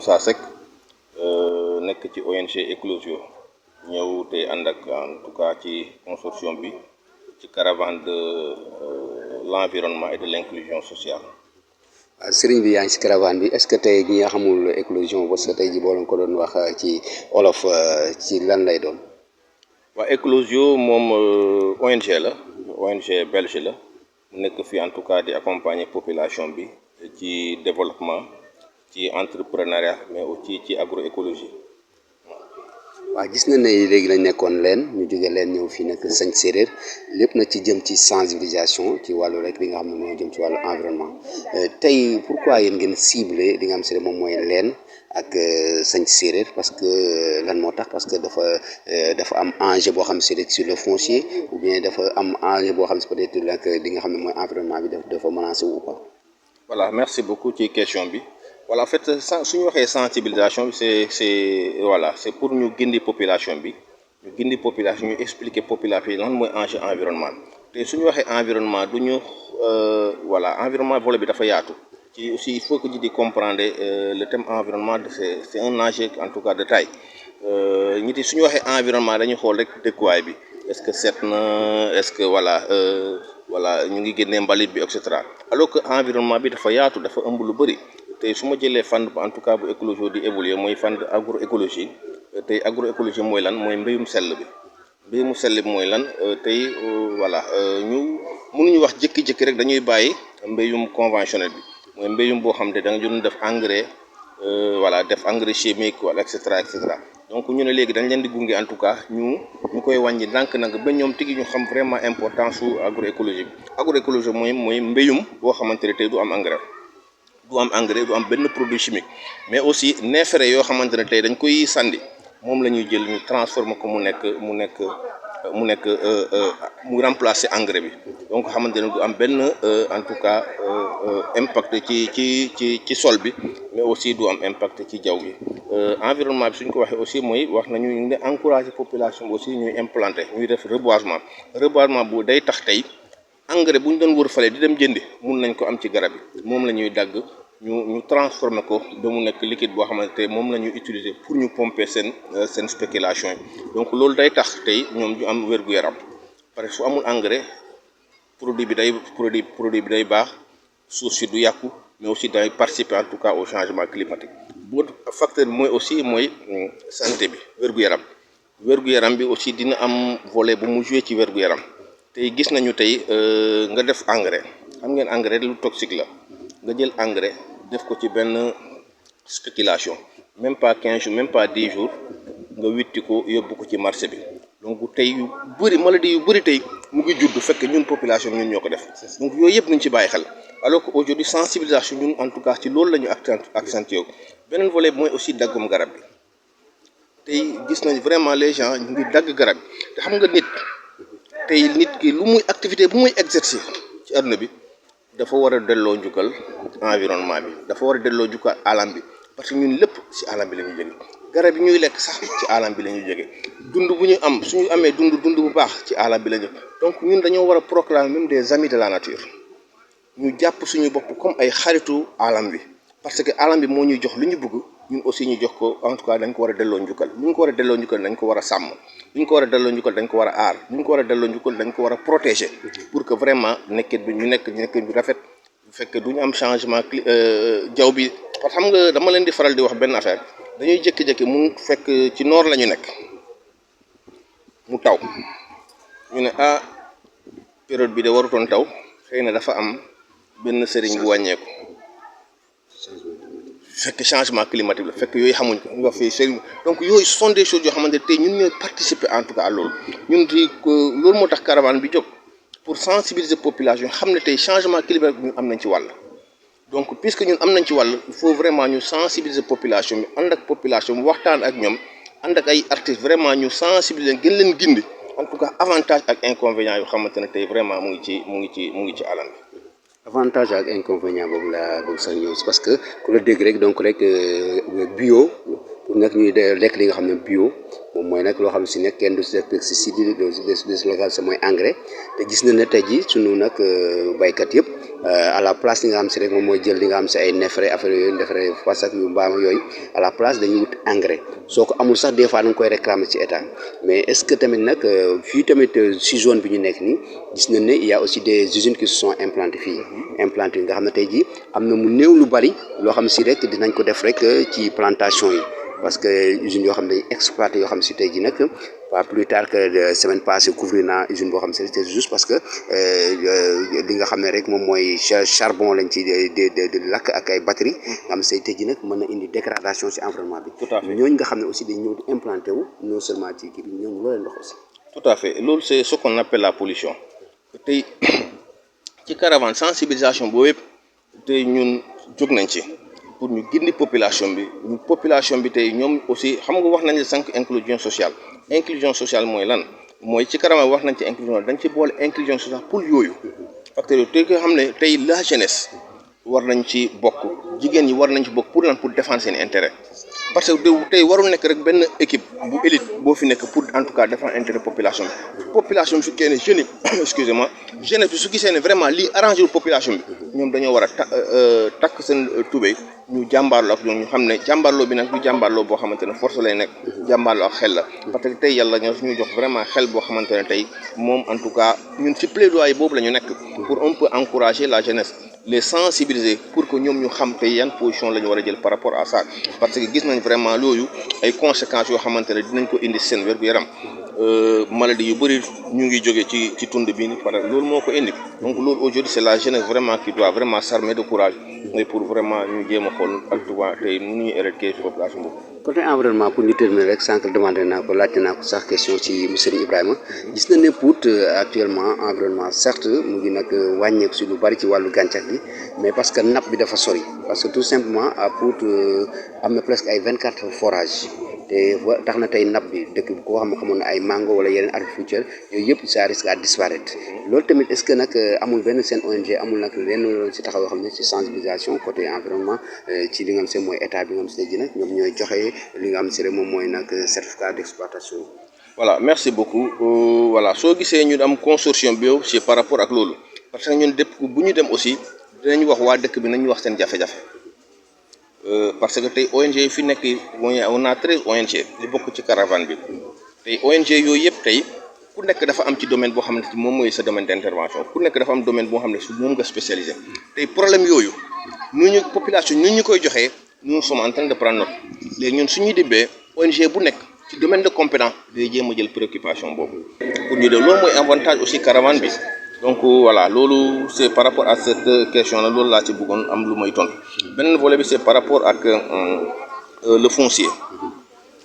Moussa Seck nekk ci ONG Eclosion ñëw tey ànd ak en tout cas ci consortium bi ci caravane de l'environnement et de l'inclusion sociale. sëriñ bi yaa ngi ci caravane bi est-ce que tey ñi nga xamul Eclosion parce que tey ji boo leen ko doon wax ci olof ci lan lay doon. waa Eclosion moom ONG la ONG belge la mu nekk fii en tout cas di accompagner population bi ci développement ci entrepreneuriat mais aussi ci agroécologie. waaw gis na ne léegi lañ nekkoon leen ñu jóge leen ñëw fii nag sañ séeréer lépp na ci jëm ci sensibilisation ci wàllu rek li nga xam ne moo jëm ci wàllu environnement tey pourquoi yéen ngeen ciblé li nga xam si ne moom mooy leen ak sañ séeréer parce que lan moo tax parce que dafa am enjeu boo xam si rek sur le foncier ou bien dafa am enjeu boo xam si peut-être nag li nga xam ne mooy environnement bi dafa menacé wu pas. Voilà, merci beaucoup ci question bi. Voilà, en fait suñu waxee sensibilisation bi c'est pour ñu gindi population bi ñu expliquer population yi lan mooy enjeu environnement te suñu waxee environnement du ñu voilà environnement volet bi dafa yaatu ci aussi il faut que ñu di comprendre le thème environnement c'est un enjeu en tout cas de taille ñi di suñu waxee environnement dañuy xool rek dëkkuwaay bi est-ce que set na est-ce que voilà ñu ngi génnee mbalit bi et cetera alors que environnement bi dafa yaatu dafa ëmb lu bëri tey su ma jëlee fànn en tout cas bu écologie di évoluer mooy fànn agroécologie tey agroécologie mooy lan mooy mbéyum sell bi mooy lan tey voilà ñu mënuñu wax jékki-jékki rek dañuy bàyyi mbéyum conventionnel bi mooy mbéyum boo xam ne da nga doon def engrais voilà def engrais chimique wala et cetera donc ñu ne léegi dañ leen di gunge en tout cas ñu koy wàññi ndànk nag ba ñoom tigi ñu xam vraiment importance su agroécologie bi agroécologie mooy mbéyum boo xamante ne tey du am engrais du am benn produit chimique mais aussi neefere yoo xamante ne tey dañ koy sànni moom la ñuy jël ñu transformer ko mu remplacer engrais bi donc xamante ne du am benn en tout cas impact ci sol bi mais aussi du am impact ci jaww bi environnement bi suñ ko waxee aussi mooy wax nañu ñu ngi encourager population bi aussi ñuy implanter ñuy def reboisement bu day tax tey engrais bu ñu doon wër fale di dem jëndi mun nañ ko am ci garab yi moom la ñuy dagg ñu transformer ko ba mu nekk liquide boo xamante ne moom la ñuy utiliser pour ñu pomper seen spéculation yi donc loolu day tax tey ñoom ñu am wér-gu-yaram parce que su amul engrais produit bi day baax suuf si du yàqu mais aussi day participer en tout cas au changement climatique bu facteur bi mooy santé bi wér-gu-yaram bi aussi dina am volet bu mu jouer ci wér-gu-yaram tey gis nañu tey nga def engrais xam ngeen engrais lu toxique la nga jël engrais def ko ci benn spéculation même pas 15 jours même pas 10 jours nga witti ko yóbbu ko ci marché bi donc tey yu bëri maladie yu bëri tey mu ngi judd fekk ñun population ñun ñoo ko def donc yooyu yëpp nañ ci bàyyi xel alors que aujourd'hui sensibilisation ñun en tout cas ci loolu la ñu accentué beneen volet bi mooy aussi daggum garab bi tey gis nañ vraiment les gens ñu ngi dagg garab bi te xam nga nit ki lu muy activité bu muy exercer ci àdduna bi dafa war a delloo njukkal environnement bi dafa war a delloo njukkal alam bi parce que ñun lépp ci alam bi la ñuy jóge garab yi ñuy lekk sax ci alam bi la ñuy jóge dund bu ñu am suñu amee dund bu baax ci alam bi la ñu donc ñun dañoo war a proclamer même des amis de la nature ñu jàpp suñu bopp comme ay xaritu alam bi parce que alam bi moo ñuy jox lu ñu bëgg ñun aussi ñu jox ko en tout cas dañ ko war a delloo njukkal lu ñu ko war a delloo njukkal dañ ko war a sàmm lu ñu ko war a delloo njukkal dañ ko war a aar lu ñu ko war a delloo njukkal dañ ko war a protéger pour que vraiment nekkin bi ñu nekk bi rafet bu fekkee du ñu am changement jaww bi parce que xam nga dama leen di faral di wax benn affaire dañuy jékki-jékki mu fekk ci noor la ñu nekk mu taw ñu ne période bi de warutoon taw xëy na dafa am benn sëriñ bu wàññeeku fekk changement climatique la fekk yooyu xamuñ ko ñu wax fii sëriñ donc yooyu ce sont des choses yoo xamante ne tey ñun ñooy participer en tout cas à loolu ñun di loolu moo tax caravane bi jóg pour sensibiliser population xam ne tey changement climatique ñun am nañ ci wàll donc puisque ñun am nañ ci wàll il faut vraiment ñu sensibiliser population bi ànd ak population bi waxtaan ak ñoom ànd ak ay artistes vraiment ñu sensibiliser gën leen gindi en tout cas avantage ak inconvénients yoo xamante ne tey vraiment mu ngi ci alam bi. avantage ak inconvénient boobu laa bëgg sax ñëw parce que ku la dégg rek donc rek bio pour nag ñuy lekk li nga xam ne bio moom mooy nag loo xam si nekk kenn du si def pesticide des local sa mooy engrais te gis na ne tey jii sunu nag baykat yëpp à la place li nga xam si rek moom mooy jël li nga xam si ay neefere affaire yooyu neefere fasak yu mbaam yooyu à la place dañuy wut engrais soo ko amul sax des fois da nga koy réclamer ci état mais est-ce que tamit nag fii tamit si zone bi ñu nekk nii gis nañ ne il y a aussi des usines qui se sont implantées fii implantées nga xam ne tey jii am na mu néew lu bari loo xam si rek dinañ ko def rek ci plantation yi parce que usines yoo xam ne dañuy exploité yoo xam si tey jii nag pas plus tard que semaine passée couvrir naa usine boo xam si c'est juste parce que li nga xam ne rek moom mooy charbon lañ ci de lakk ak ay batterie nga xam si tey jii nag mën na indi dégradation ci environnement bi. Tout à fait ñooñu nga xam ne aussi dañ ñëw di implanté wu non seulement ci kii bi ñooñu loo leen wax aussi. tout à fait loolu c'est ce qu'on appelle la pollution tey ci caravane sensibilisation boobu yëpp tey ñun jóg nañ ci pour ñu gindi population bi tey ñoom aussi xam nga wax nañ la sànq inclusion sociale mooy lan mooy ci caravane wax nañ ci inclusion dañ ci boole inclusion sociale pour yooyu facteurs yooyu tey nga xam ne tey la jeunesse war nañ ci bokk jigéen ñi war nañ ci bokk pour lan pour défendre seen intérêt parce que tey warul nekk rek benn équipe bu élite boo fi nekk pour en tout cas défendre intérêt population bi su kenn jeunes yi excusez-moi jeunesse bi su gisee ne vraiment lii arrangé wul population bi ñoom dañoo war a takk seen tubéy ñu jàmbaarloo ak ñoom ñu xam ne jàmbaarloo bi nag du jàmbaarloo boo xamante ne force lay nekk jàmbaarloo ak xel la parce que tey yàlla ñoo suñu jox vraiment xel boo xamante ne tey moom en tout cas ñun ci plaidoyer boobu la ñu nekk pour un peu encourager la jeunesse les sensibiliser pour que ñoom ñu xam tey yan position la ñu war a jël par rapport à ça parce que gis nañ vraiment loolu ay conséquences yoo xamante ne dinañ ko indi seen wér-gu-yaram maladie yu bëri ñu ngi jóge ci tund bi ni par loolu moo ko indi donc loolu aujourd'hui c'est la jeunesse vraiment qui doit vraiment s'armer de courage mais pour vraiment ñu jéem a xool ak tubaab tey nu ñuy éradiquer population boobu. côté environnement pour ñu terminer rek sànq demandé naa ko laajte naa ko sax question ci monsieur Ibrahima gis na ne Pout actuellement environnement certes mu ngi nag wàññeeku si lu bari ci wàllu gàncax gi mais parce que nappe bi dafa sori parce que tout simplement à Pout am na presque ay 24 forages te tax na tey nappe bi dëkk bi koo xam ne xamoon na ay mango wala yeneen agriculture yooyu yëpp ça risque à disparaître loolu tamit est-ce que nag amul benn seen ONG amul nag lenn si taxaw yoo xam ne ci sensibilisation côté environnement ci li nga xam ne mooy état bi nga xam ne ji nag ñoom ñooy joxe li nga xam si rek moom mooy nag certificat d'exploitation. voilà merci beaucoup voilà soo gisee ñu am consortium bi c'est par rapport ak loolu parce que ñun dépp bu ñu dem aussi dinañ wax waa dëkk bi nañu wax seen jafe-jafe parce que tey ONG yi fi nekk on a 13 ONG li bokk ci caravane bi tey ONG yooyu yëpp tey ku nekk dafa am ci domaine boo xam ne moom mooy sa domaine d'intervention ku nekk dafa am domaine boo xam ne su moom nga spécialisé tey problème yooyu nu ñu population ñu ñu koy joxee nous sommes en train de prendre note léegi ñun suñuy dibbee ONG bu nekk ci domaine de compétence day jéem a jël préoccupation boobu pour ñu def loolu mooy avantage aussi caravane bi donc voilà loolu c'est par rapport à cette question là loolu laa ci bëggoon am lu may tontu beneen volet bi c'est par rapport ak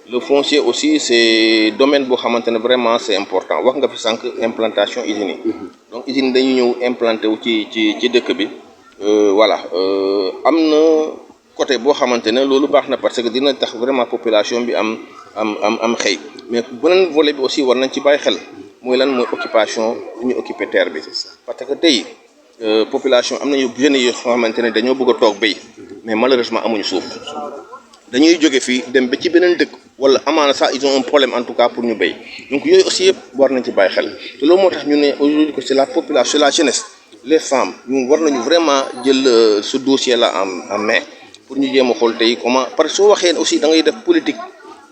le foncier aussi c'est domaine boo xamante ne vraiment c'est important wax nga fi sànq implantation usines yi donc usines dañu ñëw implanté wu ci dëkk bi voilà am na côté boo xamante ne loolu baax na parce que dina tax vraiment population bi am xëy mais beneen volet bi aussi war nañ ci bàyyi xel mooy lan mooy occupation bu ñu occuper terre bi parce que tey population am nañu jeunes yoo xamante ne dañoo bëgg a toog béy mais malheureusement amuñu suuf dañuy jóge fii dem ba ci beneen dëkk wala amaana sax ils ont un problème en tout cas pour ñu béy donc yooyu aussi yëpp war nañ ci bàyyi xel te loolu moo tax ñu ne aujourd'hui que c'est la population c'est la jeunesse les femmes ñu war nañu vraiment jël ce dossier là en main pour ñu jéem a xool tey comment parce que soo waxee aussi da ngay def politique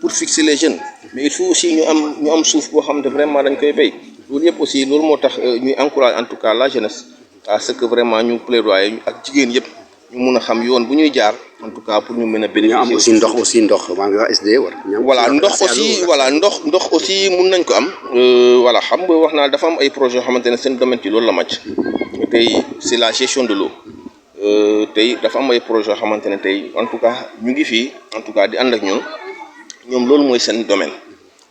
pour fixer les jeunes mais il faut aussi ñu am suuf boo xam ne vraiment dañ koy béy loolu yëpp aussi loolu moo tax ñuy encourager en tout cas la jeunesse à ce que vraiment ñu plaidoyer ak jigéen yëpp ñu mun a xam yoon bu ñuy jaar en tout cas pour ñu mën a bénéficier. ñu am aussi ndox maa ngi wax SD war. voilà ndox aussi mun nañ ko am. voilà xam nga wax naa dafa am ay projets yoo xamante ne seen domaine ci loolu la màcc tey c'est la gestion de l'eau tey dafa am ay projets yoo xamante ne tey en tout cas ñu ngi fii en tout cas di ànd ak ñoom loolu mooy seen domaine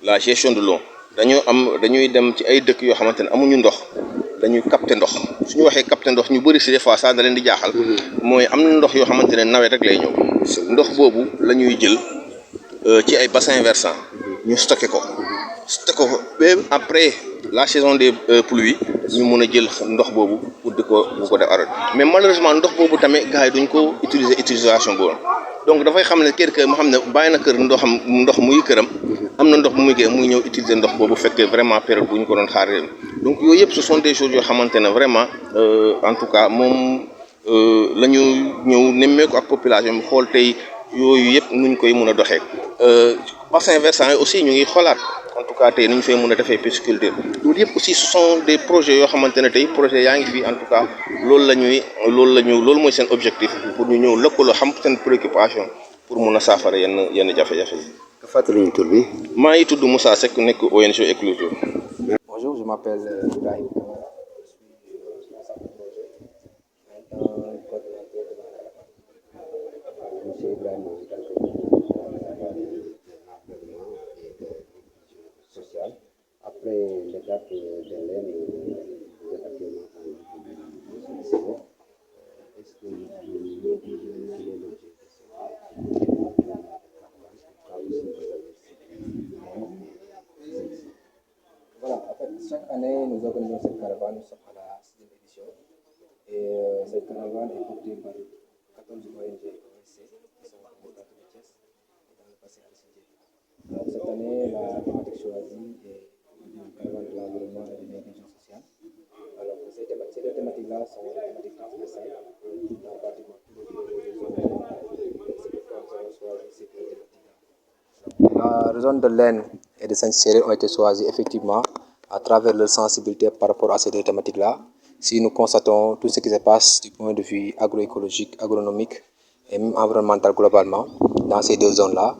la gestion de l'eau dañuy dem ci ay dëkk yoo xamante ne amuñu ndox dañuy capter ndox suñu waxee capter ndox ñu bëri si des fois ça da leen di jaaxal mooy am na ndox yoo xamante ne nawet rek lay ñëw ndox boobu la ñuy jël ci ay bassins versants ñu stocké ko ba après la saison des pluies ñu mën a jël ndox boobu pour bu ko def arrêté mais malheureusement ndox boobu tamit gars yi duñ ko utilisation boobu donc dafay xam ne kër mu xam ne bàyyi na kër ndox muy këram am na ndox bu muy ñëw utiliser ndox boobu fekkee vraiment période bu ñu ko doon xaaree donc yooyu yëpp ce sont des choses yoo xamante ne vraiment en tout cas moom la ñu ñëw nemmeeku ak population bi xool tey yooyu yëpp nuñ koy mën a doxee bassin versant yi aussi ñu ngi xoolaat en tout cas tey nu ñu fay mën a defee pisciculture loolu yëpp aussi ce sont des projets yoo xamante ne tey projet yaa ngi fii en tout cas loolu mooy seen objectif pour ñu ñëw lëkkaloo xam seen préoccupation pour mun a saafara yenn jafe-jafe yi. nga fàttali ñu tur bi. maa ngi tudd Moussa Seck nekk ONG Éclosion. Bonjour, je m'appelle Ibrahim. Monsieur Ibrahim, social. Après l'étape de l'Aisne, vous êtes actuellement en est-ce que vous pouvez dire quel est l'objectif? Voilà, en fait, chaque année, nous organisons cette caravane, nous sommes à la 6e édition. Et cette caravane est portée par 14 ONG et OSC qui sont au Plateau de Thiès et dans le passé à Sindié. Alors, cette année, la thématique choisie est une caravane de l'environnement et de l'inclusion sociale. Alors, ces thématiques-là sont des thématiques transversales dans pratiquement tous les zones. C'est pourquoi nous avons choisi ces thématiques-là. La zone de l'Aisne et de Saint-Cyril ont été choisis effectivement à travers leur sensibilité par rapport à ces deux thématiques-là. Si nous constatons tout ce qui se passe du point de vue agroécologique, agronomique et même environnemental globalement dans ces deux zones-là,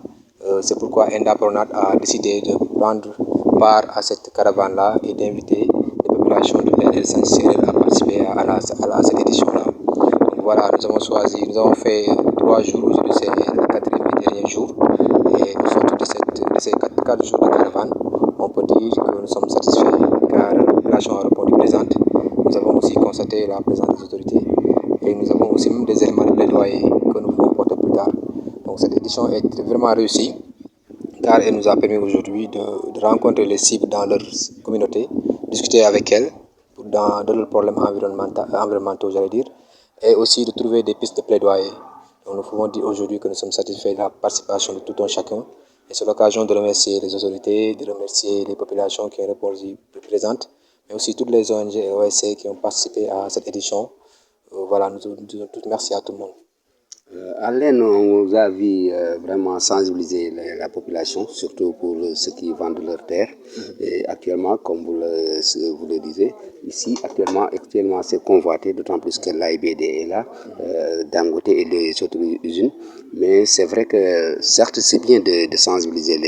c'est pourquoi Endapronat a décidé de prendre part à cette caravane-là et d'inviter les populations de l'Aisne et de Saint-Cyril à participer à cette édition-là. Voilà, nous avons fait 3 jours, aujourd'hui c'est le 4e et dernier jour. Et au sortir de ces 4 jours de caravane, on peut dire que nous sommes satisfaits car la population a répondu présente. Nous avons aussi constaté la présence des autorités et nous avons aussi même des éléments de plaidoyer que nous pouvons porter plus tard. Donc cette édition est vraiment réussie car elle nous a permis aujourd'hui de rencontrer les cibles dans leur communauté, discuter avec elles de leurs problèmes environnementaux, j'allais dire, et aussi de trouver des pistes de plaidoyer. Donc nous pouvons dire aujourd'hui que nous sommes satisfaits de la participation de tout un chacun. Et c'est l'occasion de remercier les autorités, de remercier les populations qui ont répondu présentes, mais aussi toutes les ONG et OSC qui ont participé à cette édition. Voilà, nous disons tous merci à tout le monde. À l'Aisne, on vous a vu vraiment sensibiliser la population, surtout pour ceux qui vendent leurs terres. Et actuellement, comme vous le disiez, ici, actuellement c'est convoité, d'autant plus que l'AIBD est là, Dangote et les autres usines. Mais c'est vrai que, certes, c'est bien de sensibiliser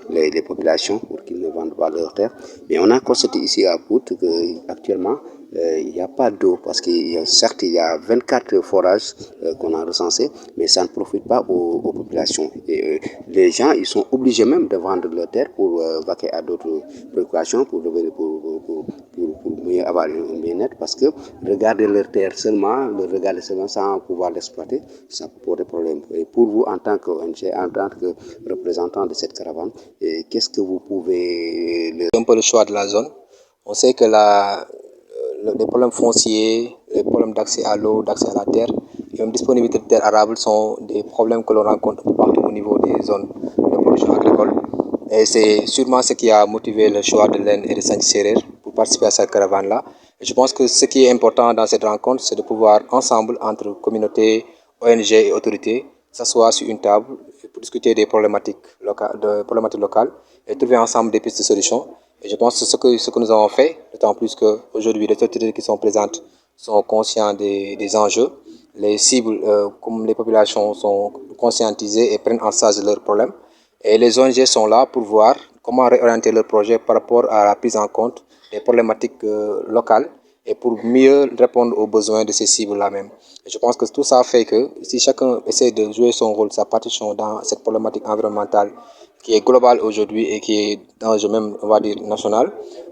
les populations pour qu'ils ne vendent pas leurs terres. Mais on a constaté ici à Pout qu'actuellement, il n'y a pas d'eau parce certes il y a 24 forages qu'on a recensés, mais ça ne profite pas aux populations. Et les gens, ils sont obligés même de vendre leurs terres pour vaquer à d'autres préoccupations, pour mieux avoir un bien-être, parce que regarder leurs terres seulement, sans pouvoir l'exploiter, ça peut poser problème. Et pour vous, en tant qu'ONG, en tant que représentant de cette caravane, qu'est-ce que vous pouvez... Un peu le choix de la zone. On sait que les problèmes fonciers, les problèmes d'accès à l'eau, d'accès à la terre et même disponibilité de terres arables sont des problèmes que l'on rencontre partout au niveau des zones de production agricole. Et c'est sûrement ce qui a motivé le choix de l'Aisne et de Saint-Cyril pour participer à cette caravane-là. Et je pense que ce qui est important dans cette rencontre, c'est de pouvoir ensemble, entre communautés, ONG et autorités, s'asseoir sur une table pour discuter des problématiques locales et trouver ensemble des pistes de solutions. Et je pense que ce que nous avons fait, d'autant plus qu'aujourd'hui les autorités qui sont présentes sont conscients des enjeux. Les cibles, comme les populations, sont conscientisées et prennent en charge leurs problèmes. Et les ONG sont là pour voir comment réorienter leurs projets par rapport à la prise en compte des problématiques locales et pour mieux répondre aux besoins de ces cibles-là même. Et je pense que tout ça fait que si chacun essaie de jouer son rôle, sa partition dans cette problématique environnementale qui est globale aujourd'hui et qui est d'enjeu même, on va dire, national,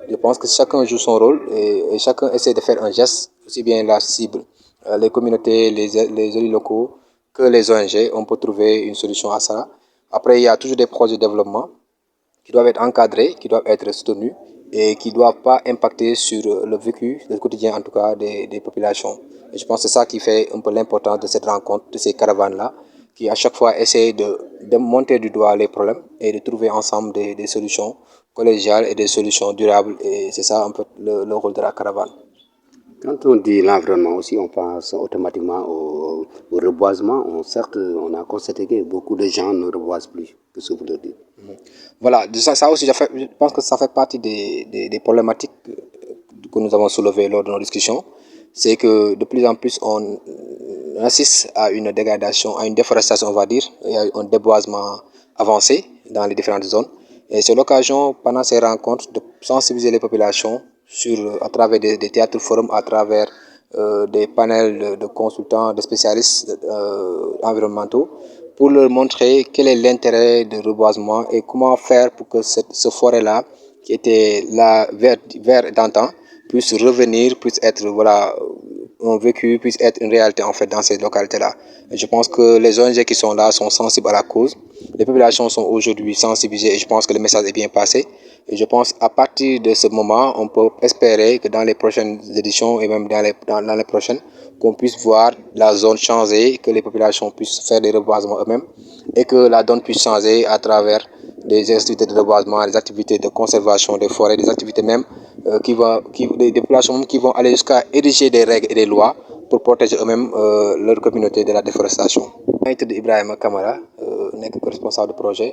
je pense que chacun joue son rôle et chacun essaie de faire un geste, aussi bien la cible, les communautés, les élus locaux que les ONG, on peut trouver une solution à ça. Après, il y a toujours des projets de développement qui doivent être encadrés, qui doivent être soutenus et qui ne doivent pas impacter sur le vécu, le quotidien en tout cas des populations. Et je pense que c'est ça qui fait un peu l'importance de cette rencontre, de ces caravanes-là. qui à chaque fois essaie de monter du doigt les problèmes et de trouver ensemble des solutions collégiales et des solutions durables. Et c'est ça un peu le rôle de la caravane. Quand on dit l'environnement aussi, on pense automatiquement au reboisement. Certes, on a constaté que beaucoup de gens ne reboisent plus. Qu'est-ce que vous leur dites? Voilà, ça aussi, je pense que ça fait partie des problématiques que nous avons soulevées lors de nos discussions. C'est que de plus en plus, on assiste à une dégradation, à une déforestation, on va dire, et à un déboisement avancé dans les différentes zones. Et c'est l'occasion, pendant ces rencontres, de sensibiliser les populations à travers des théâtres forums, à travers des panels de consultants, de spécialistes environnementaux, pour leur montrer quel est l'intérêt du reboisement et comment faire pour que ce forêt-là, qui était là vert d'antan, puisse revenir, puisse être un vécu, puisse être une réalité en fait dans ces localités-là. Et je pense que les ONG qui sont là sont sensibles à la cause. Les populations sont aujourd'hui sensibilisées et je pense que le message est bien passé. Et je pense qu'à partir de ce moment, on peut espérer que dans les prochaines éditions et même dans les prochaines, qu'on puisse voir la zone changer, que les populations puissent faire des reboisements eux-mêmes et que la donne puisse changer à travers des activités de reboisement, des activités de conservation des forêts, des activités même des populations qui vont aller jusqu'à ériger des règles et des lois pour protéger eux-mêmes leur communauté de la déforestation. maa ngi tudd Ibrahima Camara nekk responsable de projet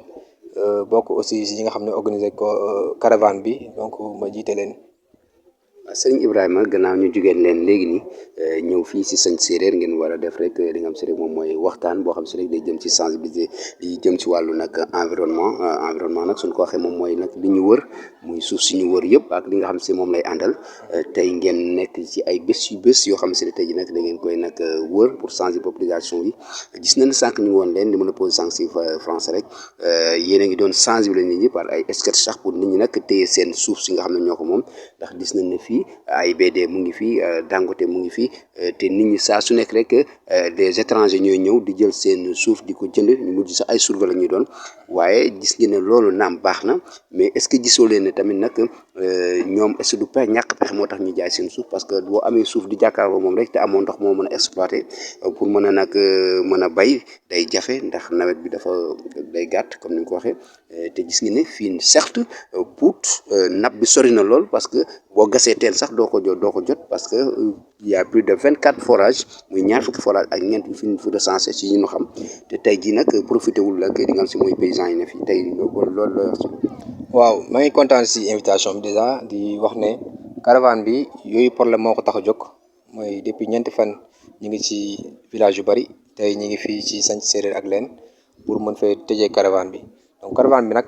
bokk aussi si ñi nga xam ne organiser ko caravane bi donc ma jiite leen. Sëriñ Ibrahima gannaaw ñu jugeen leen léegi nii ñëw fii si Sañ Séréer ngeen war a def rek li nga xam si rek moom mooy waxtaan boo xam si rek day jëm ci sensibiliser di jëm ci wàllu nag environnement nag suñ ko waxee moom mooy nag li ñu wër muy suuf si ñu wër yëpp ak li nga xam si moom lay àndal tey ngeen nekk ci ay bés yoo xam si ne tey ji nag da ngeen koy nag wër pour changer population bi gis nañ sànq ñu ngi woon leen li mën a posé sànq si français rek yéen a ngi doon sensibiliser nit ñi par ay sketch sax pour nit ñi nag téye seen suuf si nga xam ne ñoo ko moom ndax gis nañ ne fii AIBD mu ngi fii Dangote mu ngi fii te nit ñi saa su nekk rek des étrangers ñooy ñëw di jël seen suuf di ko jënd ñu mujj sax ay surga la ñuy doon waaye gis ngeen ne loolu naam baax na mais est-ce que gisoo leen ne tamit nag ñoom est-ce que du ñàkk pexe moo tax ñu jaay seen suuf parce que boo amee suuf di jàkkaarloo moom rek te amoo ndox moo mën a exploiter pour mën a nag mën a bay day jafe ndax nawet bi dafa day gàtt comme ni nga ko waxee te gis ngeen ne fii certes Pout nappe bi sori na lool parce que boo gasee teen sax doo ko jot parce que il y a plus de 24 forages muy ñaar fukki forage ak ñeent fi ñu recensé ci ñu xam te tey jii nag profité wul ak di nga xam si mooy paysans yi ne fii tey loolu la. waaw maa ngi kontaan si invitation bi déjà di wax ne caravane bi yooyu problème moo ko tax a jóg mooy depuis ñeenti fan ñu ngi ci village yu bari tey ñu ngi fii ci Sañ Séréer ak leen pour mën fee tëjee caravane bi donc caravane bi nag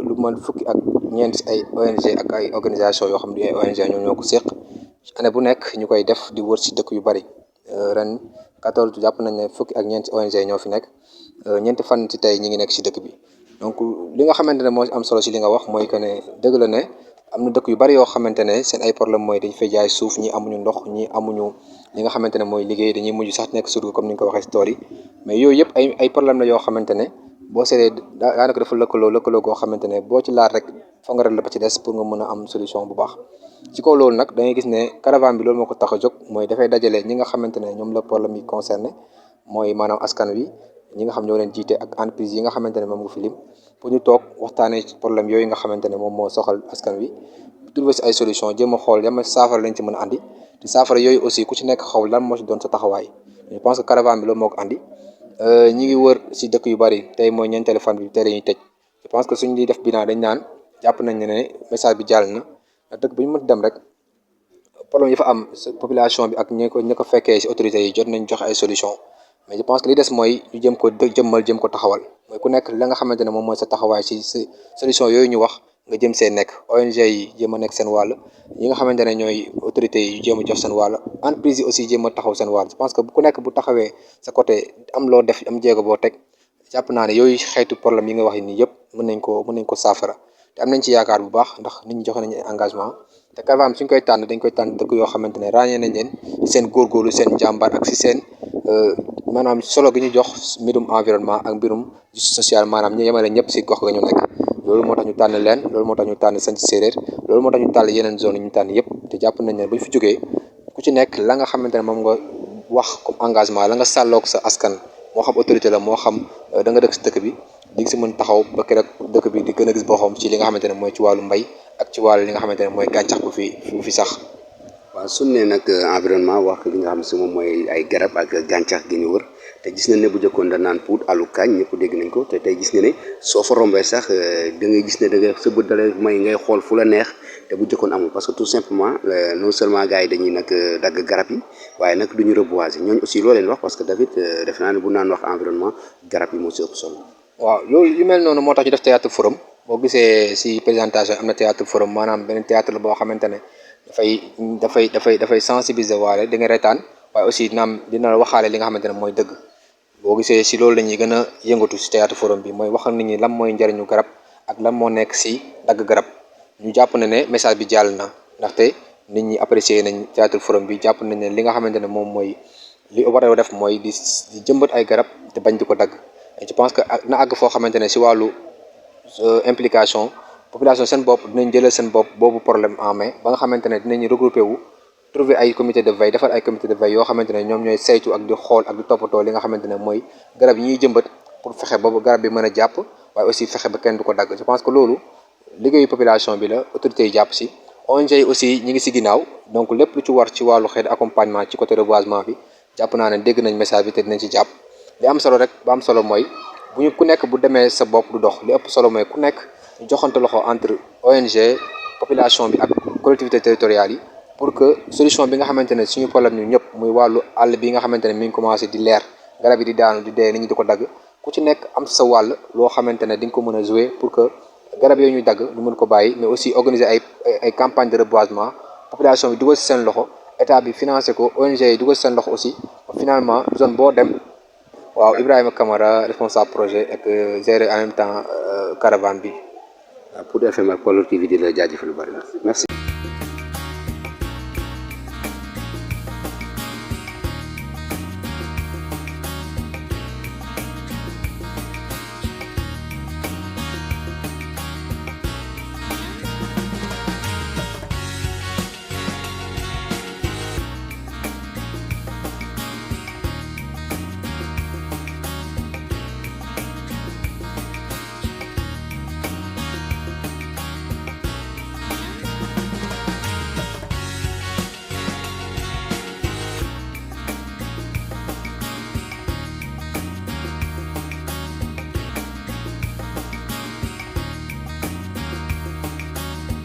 lu mën fukki ak ñeent ay ONG ak ay organisation yoo xam ne ay ONG ñoo ko séq année bu nekk ñu koy def di wër si dëkk yu bari ren 14 jàpp nañ ne fukki ak ñeenti ONG ñoo fi nekk ñeenti fan ci tey ñi ngi nekk si dëkk bi donc li nga xamante ne moo am solo si li nga wax mooy que ne dëgg la ne am na dëkk yu bari yoo xamante ne seen ay problème mooy dañ fay jaay suuf ñi amuñu ndox ñi amuñu li nga xamante ne mooy liggéey dañuy mujj sax nekk surga comme ni nga ko waxee si tool yi mais yooyu yëpp ay problème la yoo xamante ne boo seetee daanaka dafa lëkkaloo goo xamante ne boo ci laal rek fa nga la ba ci des pour nga mën a am solution bu baax ci kaw loolu nag da ngay gis ne caravane bi loolu moo ko tax a jóg mooy dafay dajale ñi nga xamante ne ñoom la problème yi concerné mooy maanaam askan wi ñi nga xam ñoo leen jiite ak entreprise yi nga xamante ne moom nga fi lim pour ñu toog waxtaanee ci problème yooyu nga xamante ne moom moo soxal askan wi trouver si ay solution jéem a xool yama saafara lañ ci mën a andi te saafara yooyu aussi ku ci nekk xaw lan moo ci doon sa taxawaay je pense que caravane bi loolu moo ko andi ñi ngi wër si dëkk yu bari tey mooy ñeenteelu fan bi tey dañuy tëj je pense que suñ di def bilan dañ naan jàpp nañ ne message bi jàll na ndax dëkk bu ñu mën dem rek problème yi fa am population bi ak ñi ko fekkee si autorités yi jot nañ joxe ay solution mais je pense que li des mooy ñu jëm ko jëm ko taxawal mooy ku nekk la nga xamante ne moom mooy sa taxawaay si solution yooyu ñu wax nga jëm see nekk ONG yi jéem a nekk seen wàll ñi nga xamante ne ñooy autorités yi jéem a jox seen wàll entreprise yi aussi jéem a taxaw seen wàll je pense que ku nekk bu taxawee sa côté am loo def am jéego boo teg jàpp naa ne yooyu xeetu problème yi nga wax nii yëpp mën nañ ko saafara te am nañ ci yaakaar bu baax ndax nit ñi joxe nañu engagement te caravane suñ koy tànn dañ koy tànn dëkk yoo xamante ne ràññee nañ leen ci seen góorgóorlu seen jàmbaar ak si seen maanaam solo gi ñu jox mbirum environnement ak mbirum justice sociale maanaam ñu yemale ñëpp si gox ga ñu nekk loolu moo tax ñu tànn leen loolu moo tax ñu tànn Sañ Séréer loolu moo tax ñu tànn yeneen zone yi ñu tànn yëpp te jàpp nañ ne bu ñu fi jógee ku ci nekk la nga xamante ne moom nga wax comme engagement la nga sàlloog sa askan moo xam autorité la moo xam da nga dëkk si dëkk bi di nga si mën taxaw ba keroog dëkk bi di gën a gis boppam ci li nga xamante ne mooy ci wàllu mbay ak ci wàllu li nga xamante ne mooy gàncax bu fi sax. waaw suñu nee nag environnement wax li nga xam si moom mooy ay garab ak gàncax gi ñu wër te gis nañ ne bu jëkkoon da naan puut alu kaañ ñëpp dégg nañ ko te tey gis nga ne soo fa rombee sax da ngay gis ne da nga sa bët dalay may ngay xool fu la neex te bu jëkkoon amul parce que tout simplement non seulement gars yi dañuy nag dagg garab yi waaye nag duñu reboiser ñooñu aussi loo leen wax parce que David defe naa ne bu naan wax environnement garab yi moo si ëpp solo. waaw loolu yu mel noonu moo tax ñu def théâtre forum boo gisee si présentation am na théâtre forum maanaam beneen théâtre la boo xamante ne dafay sensibiliser waale di nga retaan waaye aussi dina waxaale li nga xamante ne mooy dëgg boo gisee si loolu la ñuy gën a yëngatu si théâtre forum bi mooy waxal nit ñi lan mooy njariñu garab ak lan moo nekk si dagg garab ñu jàpp ne message bi jàll na ndaxte nit ñi apprécier nañ théâtre forum bi jàpp nañ ne li nga xamante ne moom mooy li war a def mooy di jëmbat ay garab te bañ di ko dagg et je pense que na àgg foo xamante ne si wàllu implication population seen bopp dinañ jëlal seen bopp boobu problème en main ba nga xamante ne dinañ regroupé wu trouver ay comité de veille defar ay comité de veille yoo xamante ne ñoom ñooy saytu ak di xool ak di toppatoo li nga xamante ne mooy garab yi ñuy jëmbat pour fexe ba garab bi mën a jàpp waaye aussi fexe ba kenn du ko dagg je pense que loolu liggéeyu population bi la autorités yi jàpp si ONG yi aussi ñi ngi si ginnaaw donc lépp lu ci war ci wàllu xeet accompagnement ci côté reboisement bi jàpp naa ne dégg nañ message bi te dinañ ci jàpp li am solo rek ba am solo mooy bu ñu ku nekk bu demee sa bopp du dox li ëpp solo mooy ku nekk ñu joxante loxo entre ONG population bi ak collectivités territoriales yi pour que solution bi nga xamante ne suñu problème ñu ñëpp muy wàllu àll bi nga xamante ne mi ngi commencé di leer garab yi di daanu di dee nit ñi di ko dagg ku ci nekk am sa wàll loo xamante ne di nga ko mën a jouer pour que garab yooyu ñuy dagg ñu mën ko bàyyi mais aussi organiser ay campagne de reboisement population bi dugal si seen loxo état bi financé ko ONG yi dugal si seen loxo aussi finalement zone boo dem waaw Ibrahima Camara responsable projet ak gérer en même temps caravane bi. pour FM ak Kolor TV di la jaajëfal lu bari merci.